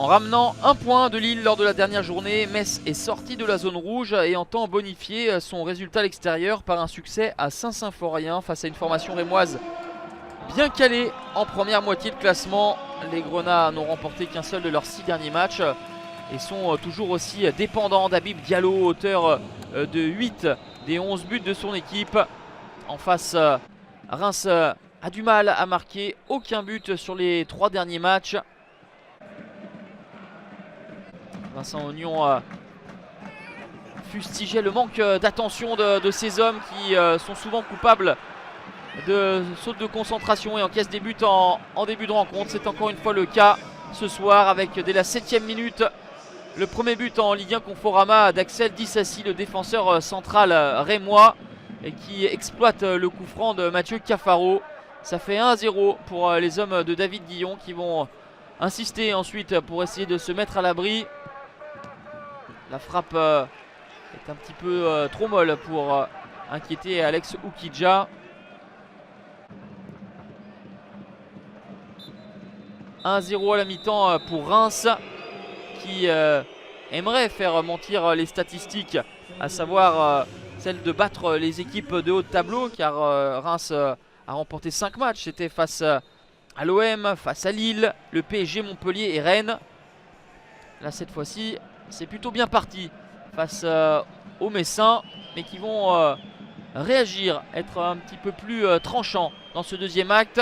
En ramenant un point de Lille lors de la dernière journée, Metz est sorti de la zone rouge et entend bonifier son résultat à l'extérieur par un succès à Saint-Symphorien face à une formation rémoise bien calée en première moitié de classement. Les Grenats n'ont remporté qu'un seul de leurs 6 derniers matchs et sont toujours aussi dépendants d'Habib Diallo, auteur de 8 des 11 buts de son équipe. En face, Reims a du mal à marquer, aucun but sur les 3 derniers matchs. Vincent Ognon fustigeait le manque d'attention de ces hommes qui sont souvent coupables de sautes de concentration et encaissent des buts en début de rencontre. C'est encore une fois le cas ce soir avec dès la 7e minute le premier but en Ligue 1 Conforama d'Axel Dissassi, le défenseur central rémois, et qui exploite le coup franc de Mathieu Cafaro. Ça fait 1-0 pour les hommes de David Guillon qui vont insister ensuite pour essayer de se mettre à l'abri. La frappe est un petit peu trop molle pour inquiéter Alex Oukidja. 1-0 à la mi-temps pour Reims qui aimerait faire mentir les statistiques, à savoir celle de battre les équipes de haut de tableau, car Reims a remporté 5 matchs. C'était face à l'OM, face à Lille, le PSG, Montpellier et Rennes. Là cette fois-ci c'est plutôt bien parti face aux Messins, mais qui vont réagir, être un petit peu plus tranchants dans ce deuxième acte.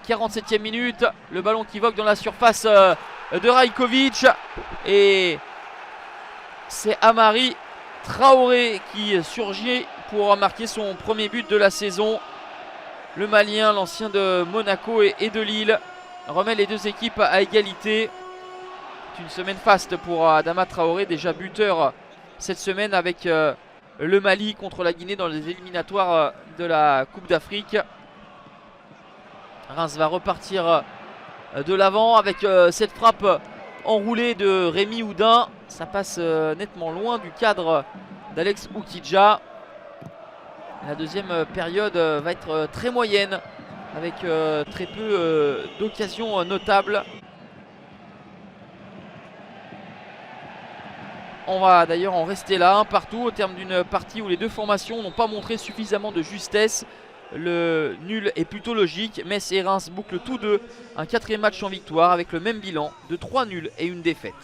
47e minute, le ballon qui vogue dans la surface de Rajkovic, et c'est Amari Traoré qui surgit pour marquer son premier but de la saison. Le Malien, l'ancien de Monaco et de Lille, remet les deux équipes à égalité. C'est une semaine faste pour Adama Traoré, déjà buteur cette semaine avec le Mali contre la Guinée dans les éliminatoires de la Coupe d'Afrique. Reims va repartir de l'avant avec cette frappe enroulée de Rémi Houdin. Ça passe nettement loin du cadre d'Alex Oukidja. La deuxième période va être très moyenne avec très peu d'occasions notables. On va d'ailleurs en rester là, un partout, au terme d'une partie où les deux formations n'ont pas montré suffisamment de justesse. Le nul est plutôt logique. Metz et Reims bouclent tous deux un 4e match en victoire avec le même bilan de 3 nuls et une défaite.